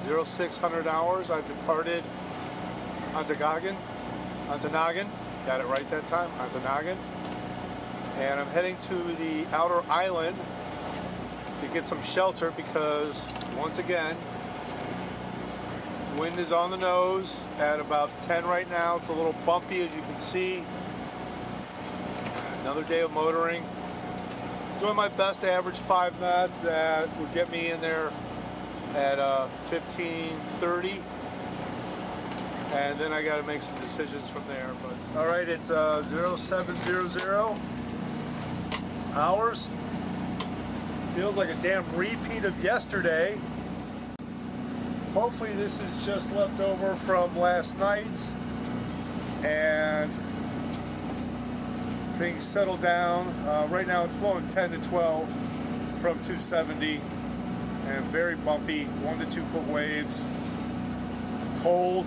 0600 hours. I've departed Ontonagon, got it right that time, Ontonagon. And I'm heading to the outer island to get some shelter because, once again, wind is on the nose at about 10 right now. It's a little bumpy, as you can see. Another day of motoring. Doing my best to average 5 knots. That would get me in there at 15:30. And then I got to make some decisions from there. But all right, it's 0700 hours. Feels like a damn repeat of yesterday. Hopefully this is just left over from last night and things settle down. Right now it's blowing 10 to 12 from 270 and very bumpy, 1 to 2 foot waves. Cold.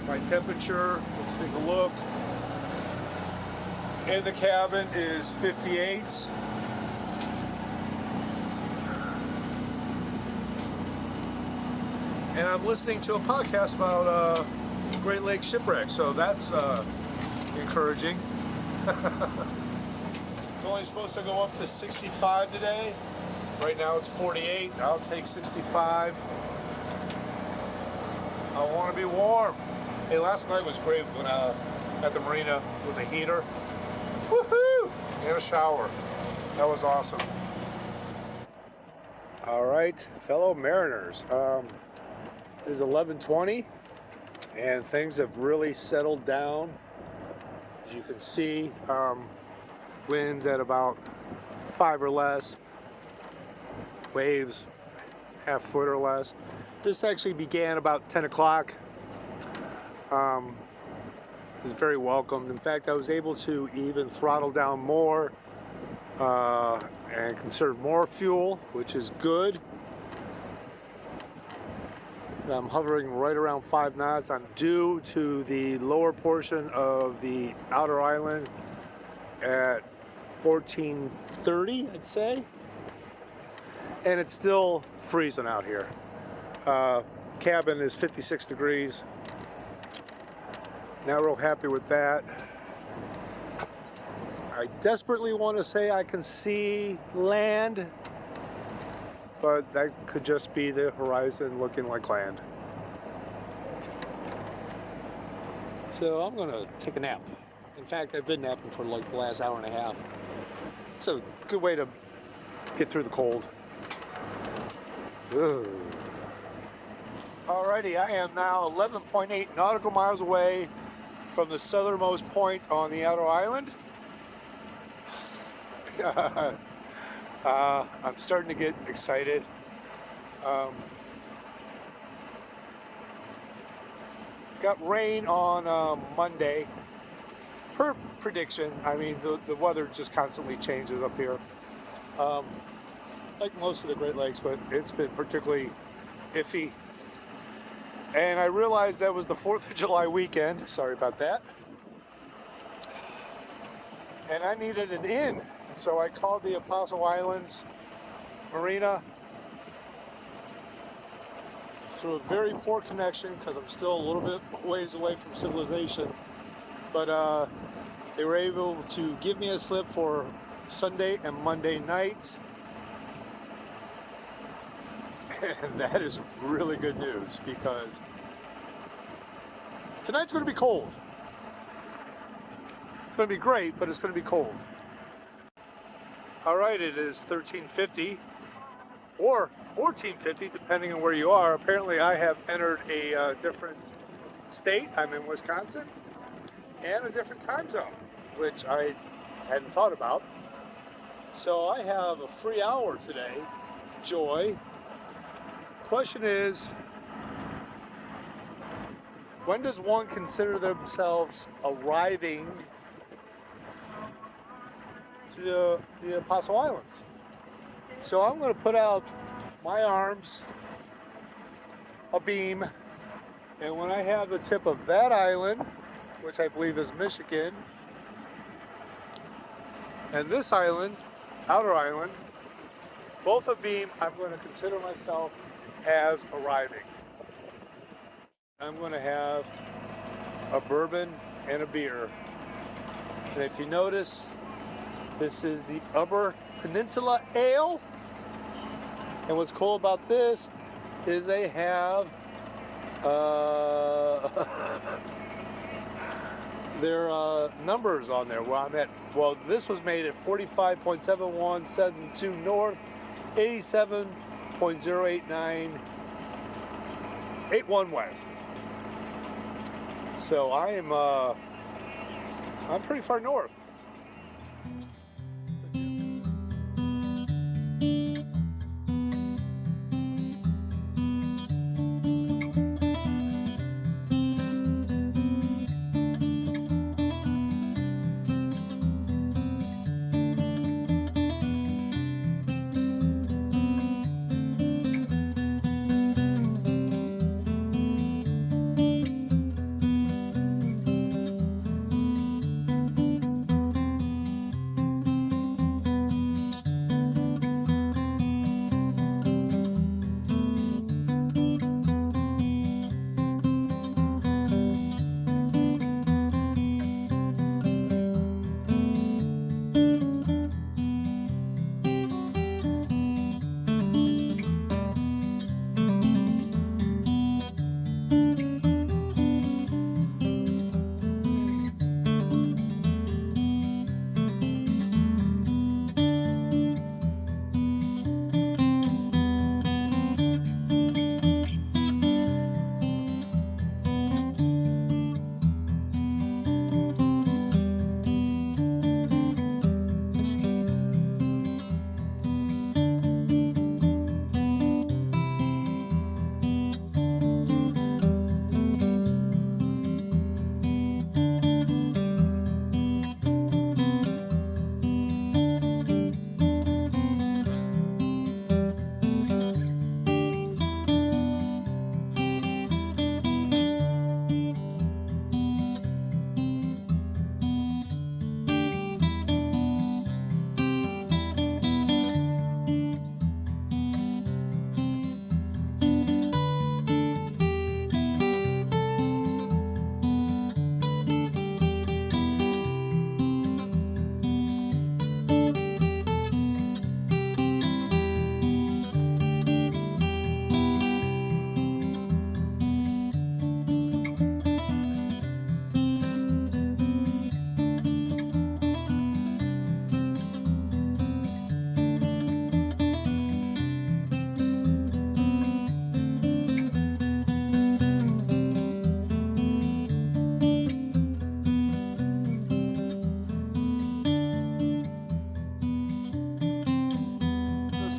My temperature, let's take a look. In the cabin is 58. And I'm listening to a podcast about Great Lakes shipwrecks, so that's encouraging. It's only supposed to go up to 65 today. Right now it's 48. I'll take 65. I want to be warm. Hey, last night was great when at the marina with a heater. Woohoo! And a shower. That was awesome. All right, fellow mariners. It is 11:20 and things have really settled down. As you can see, winds at about 5 or less, waves half foot or less. This actually began about 10 o'clock. It was very welcomed. In fact, I was able to even throttle down more and conserve more fuel, which is good. I'm hovering right around 5 knots. I'm due to the lower portion of the outer island at 14:30, I'd say. And it's still freezing out here. Cabin is 56 degrees. Not real happy with that. I desperately want to say I can see land, but that could just be the horizon looking like land. So I'm gonna take a nap. In fact, I've been napping for like the last hour and a half. It's a good way to get through the cold. Ugh. Alrighty, I am now 11.8 nautical miles away from the southernmost point on the outer island. I'm starting to get excited. Got rain on Monday. Per prediction, I mean, the weather just constantly changes up here. Like most of the Great Lakes, but it's been particularly iffy. And I realized that was the 4th of July weekend. Sorry about that. And I needed an inn. So I called the Apostle Islands Marina through a very poor connection because I'm still a little bit ways away from civilization. But they were able to give me a slip for Sunday and Monday nights. And that is really good news because tonight's going to be cold. It's going to be great, but it's going to be cold. All right, it is 13:50 or 14:50, depending on where you are. Apparently, I have entered a different state. I'm in Wisconsin, and a different time zone, which I hadn't thought about. So I have a free hour today. Joy. Question is, when does one consider themselves arriving to the Apostle Islands? So I'm going to put out my arms abeam, and when I have the tip of that island, which I believe is Michigan, and this island, outer island, both abeam, I'm going to consider myself as arriving. I'm going to have a bourbon and a beer. And if you notice, this is the Upper Peninsula Ale. And what's cool about this is they have their numbers on there. Well, this was made at 45.7172 north, 87.08981 west. So I'm pretty far north.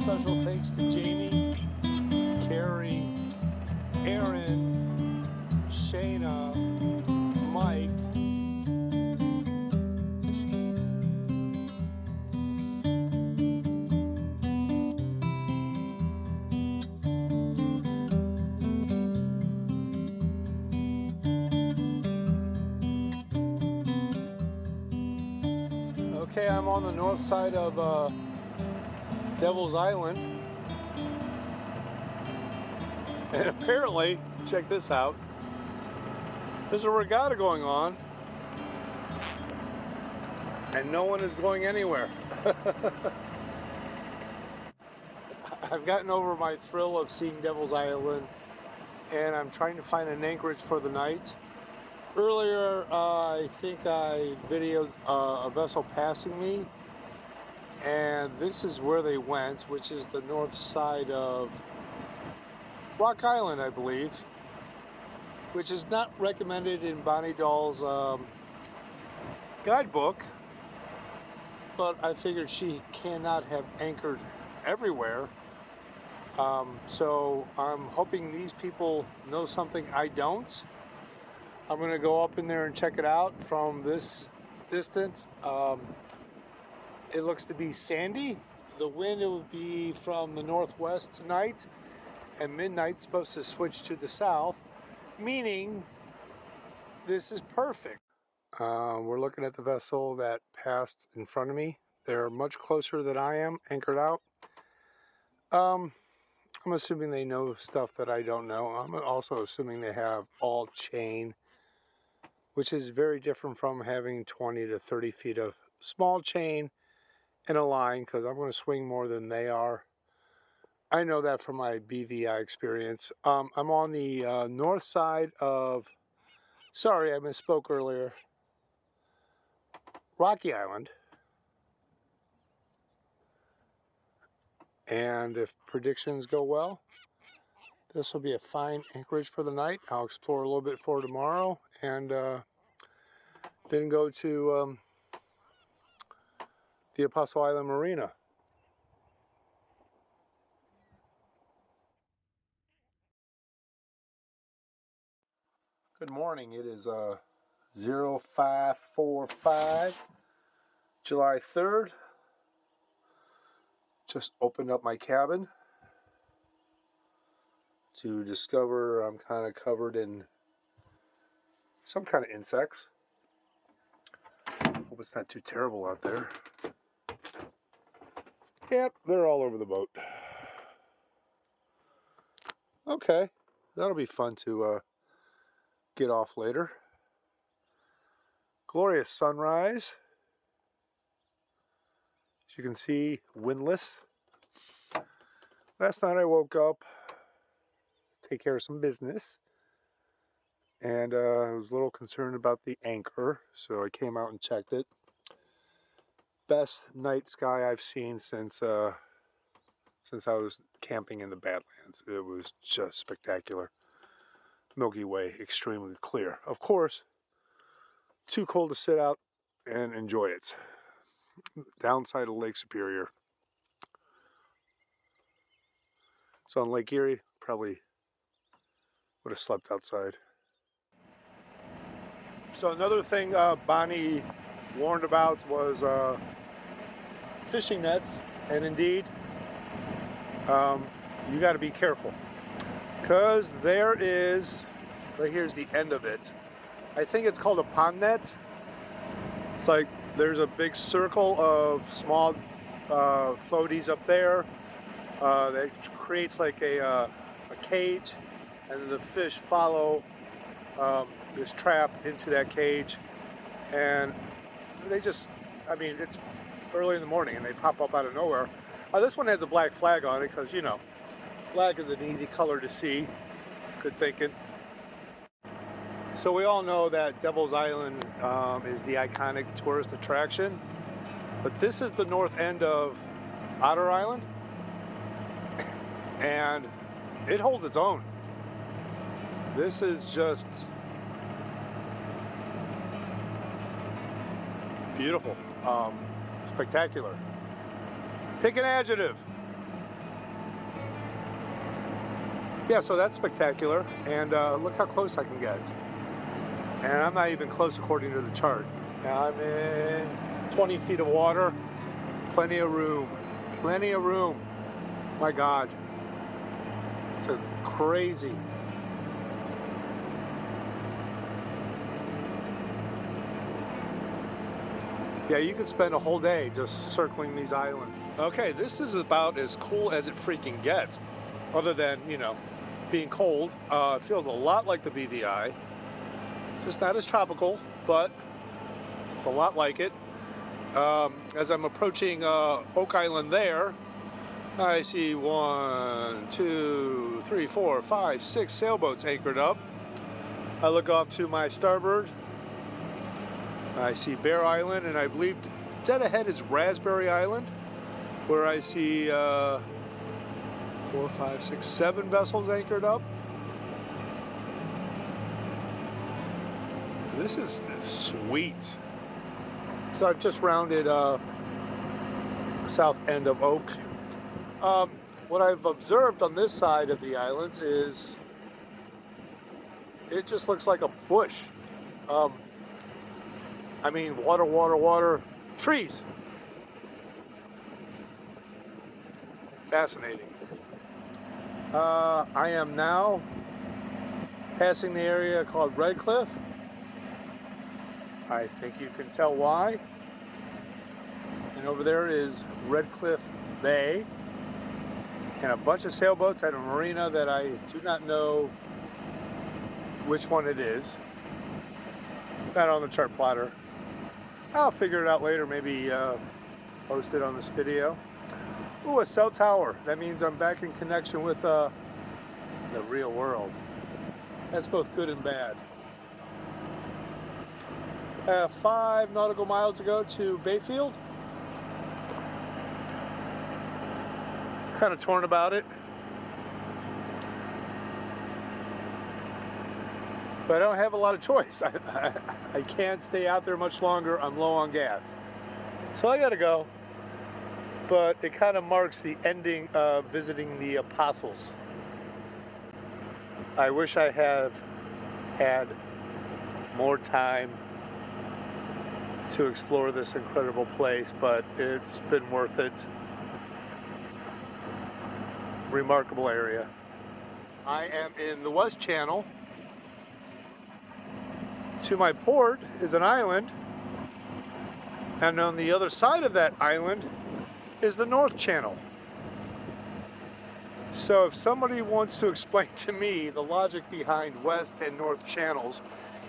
Special thanks to Jamie, Carrie, Aaron, Shayna, Mike, okay, I'm on the north side of Devil's Island, and apparently, check this out, there's a regatta going on and no one is going anywhere. I've gotten over my thrill of seeing Devil's Island, and I'm trying to find an anchorage for the night. Earlier, I think I videoed a vessel passing me, and this is where they went, which is the north side of Rock Island, I believe, which is not recommended in Bonnie Doll's guidebook, but I figured she cannot have anchored everywhere. So I'm hoping these people know something I don't. I'm going to go up in there and check it out from this distance. It looks to be sandy. The wind, it would be from the northwest tonight, and midnight's supposed to switch to the south, meaning this is perfect. We're looking at the vessel that passed in front of me. They're much closer than I am, anchored out. I'm assuming they know stuff that I don't know. I'm also assuming they have all chain, which is very different from having 20 to 30 feet of small chain in a line, because I'm going to swing more than they are. I know that from my BVI experience. I'm on the north side of, sorry, I misspoke earlier, Rocky Island. And if predictions go well, this will be a fine anchorage for the night. I'll explore a little bit for tomorrow, and then go to the Apostle Island Marina. Good morning. It is 0545, July 3rd. Just opened up my cabin to discover I'm kind of covered in some kind of insects. Hope it's not too terrible out there. Yep, they're all over the boat. Okay, that'll be fun to get off later. Glorious sunrise. As you can see, windless. Last night I woke up, take care of some business, and I was a little concerned about the anchor, so I came out and checked it. Best night sky I've seen since I was camping in the Badlands. It was just spectacular. Milky Way, extremely clear. Of course, too cold to sit out and enjoy it. Downside of Lake Superior. So on Lake Erie, probably would have slept outside. So another thing Bonnie warned about was fishing nets, and indeed, you got to be careful, because there is, right here's the end of it. I think it's called a pond net. It's like there's a big circle of small floaties up there that creates like a cage, and then the fish follow this trap into that cage, and they just, I mean, it's early in the morning and they pop up out of nowhere. This one has a black flag on it because, you know, black is an easy color to see. Good thinking. So we all know that Devil's Island is the iconic tourist attraction, but this is the north end of Otter Island, and it holds its own. This is just beautiful, spectacular. Pick an adjective. Yeah, so that's spectacular, and look how close I can get. And I'm not even close according to the chart. Now I'm in 20 feet of water, plenty of room, plenty of room. My God, it's a crazy. Yeah, you could spend a whole day just circling these islands. Okay, this is about as cool as it freaking gets, other than, you know, being cold. It feels a lot like the BVI. Just not as tropical, but it's a lot like it. As I'm approaching Oak Island there, I see 1, 2, 3, 4, 5, 6 sailboats anchored up. I look off to my starboard. I see Bear Island, and I believe dead ahead is Raspberry Island, where I see 4, 5, 6, 7 vessels anchored up. This is sweet. So I've just rounded south end of Oak. What I've observed on this side of the islands is it just looks like a bush. I mean, water, water, water, trees. Fascinating. I am now passing the area called Red Cliff. I think you can tell why. And over there is Red Cliff Bay. and a bunch of sailboats at a marina that I do not know which one it is. It's not on the chart plotter. I'll figure it out later, maybe post it on this video. Ooh, a cell tower. That means I'm back in connection with the real world. That's both good and bad. 5 nautical miles to go to Bayfield. Kind of torn about it. But I don't have a lot of choice. I can't stay out there much longer. I'm low on gas. So I gotta go. But it kind of marks the ending of visiting the Apostles. I wish I have had more time to explore this incredible place, but it's been worth it. Remarkable area. I am in the West Channel. To my port is an island, and on the other side of that island is the North Channel. So if somebody wants to explain to me the logic behind West and North Channels,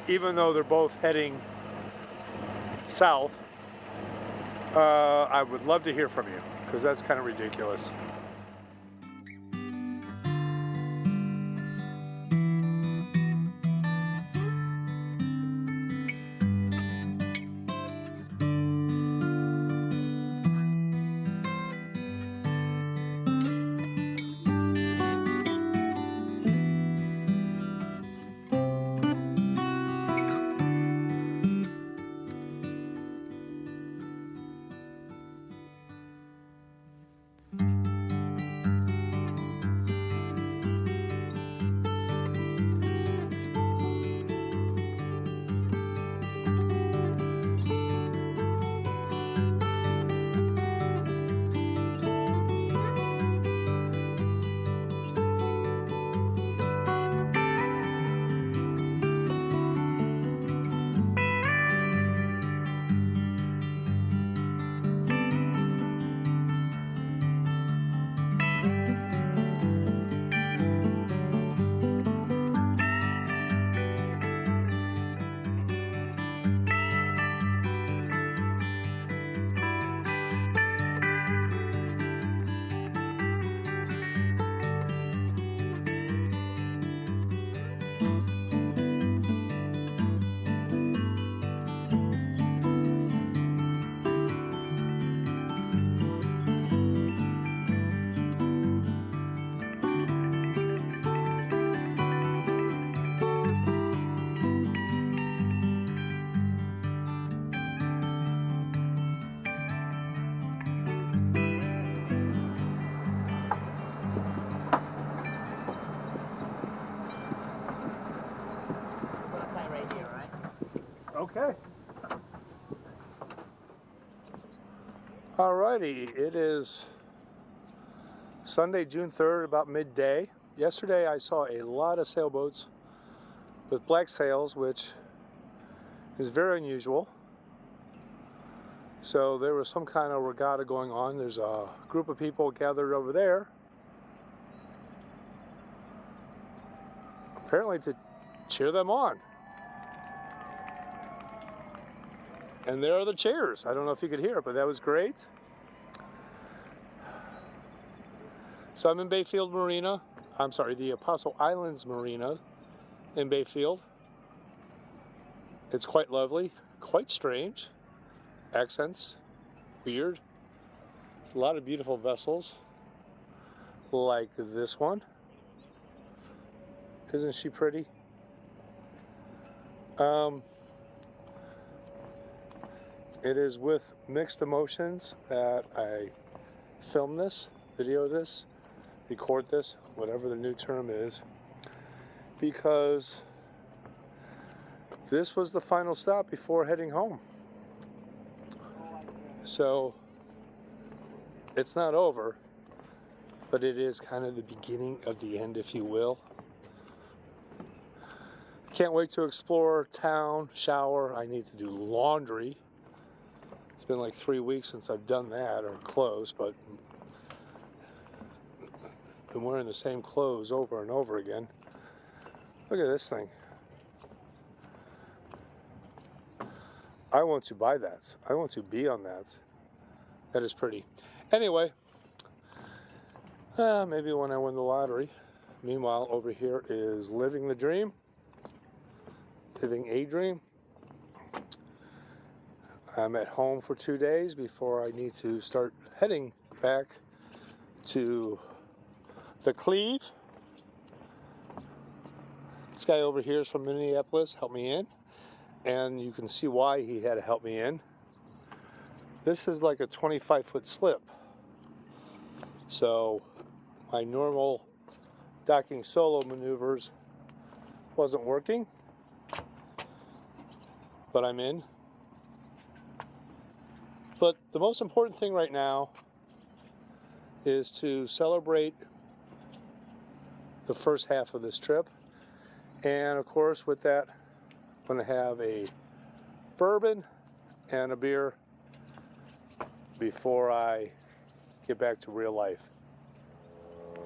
even though they're both heading south, I would love to hear from you, because that's kind of ridiculous. Okay. Alrighty, it is Sunday, June 3rd, about midday. Yesterday I saw a lot of sailboats with black sails, which is very unusual. So there was some kind of regatta going on. There's a group of people gathered over there, apparently to cheer them on. And there are the cheers. I don't know if you could hear it, but that was great. So I'm in Bayfield Marina. I'm sorry, the Apostle Islands Marina in Bayfield. It's quite lovely, quite strange. Accents, weird. A lot of beautiful vessels, like this one. Isn't she pretty? It is with mixed emotions that I film this, video this, record this, whatever the new term is, because this was the final stop before heading home. So it's not over, but it is kind of the beginning of the end, if you will. Can't wait to explore town, shower. I need to do laundry. It's been like 3 weeks since I've done that, or close, but been wearing the same clothes over and over again. Look at this thing. I want to buy that. I want to be on that. That is pretty. Anyway, maybe when I win the lottery. Meanwhile, over here is living the dream. Living a dream. I'm at home for 2 days before I need to start heading back to the Cleve. This guy over here is from Minneapolis, helped me in, and you can see why he had to help me in. This is like a 25-foot slip, so my normal docking solo maneuvers wasn't working, but I'm in. But the most important thing right now is to celebrate the first half of this trip. And of course, with that, I'm going to have a bourbon and a beer before I get back to real life.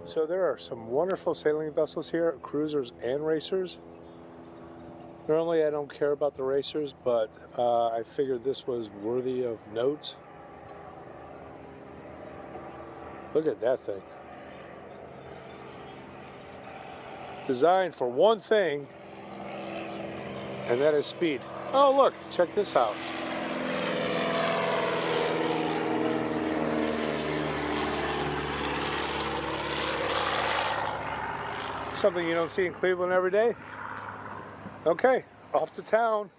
So there are some wonderful sailing vessels here, cruisers and racers. Normally I don't care about the racers, but I figured this was worthy of note. Look at that thing. Designed for one thing, and that is speed. Oh look, check this out. Something you don't see in Cleveland every day. Okay, off to town.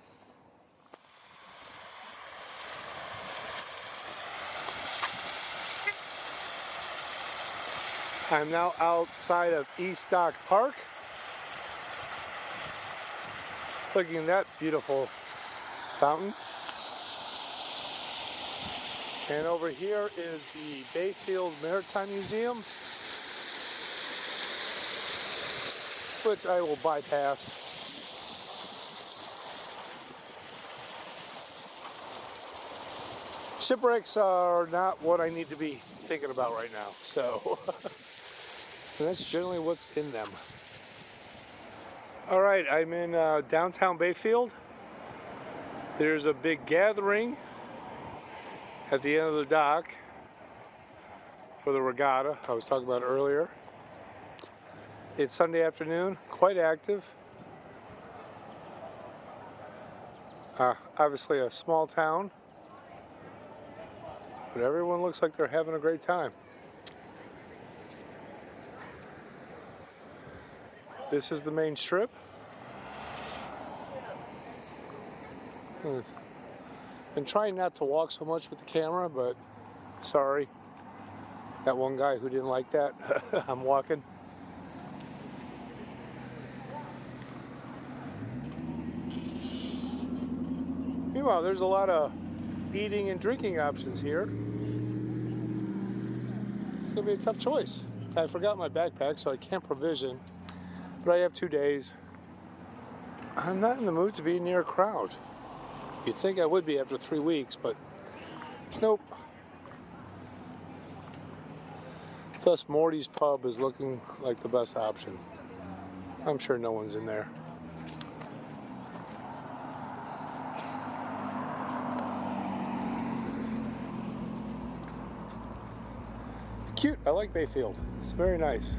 I'm now outside of East Dock Park. Looking at that beautiful fountain. And over here is the Bayfield Maritime Museum, which I will bypass. Shipwrecks are not what I need to be thinking about right now, so and that's generally what's in them. All right, I'm in downtown Bayfield. There's a big gathering at the end of the dock for the regatta I was talking about earlier. It's Sunday afternoon, quite active. Obviously a small town, but everyone looks like they're having a great time. This is the main strip. Been trying not to walk so much with the camera, but sorry. That one guy who didn't like that, I'm walking. Meanwhile, there's a lot of eating and drinking options here. It's gonna be a tough choice. I forgot my backpack, so I can't provision, but I have 2 days. I'm not in the mood to be near a crowd. You'd think I would be after 3 weeks, but nope. Thus, Morty's Pub is looking like the best option. I'm sure no one's in there. Cute, I like Bayfield. It's very nice.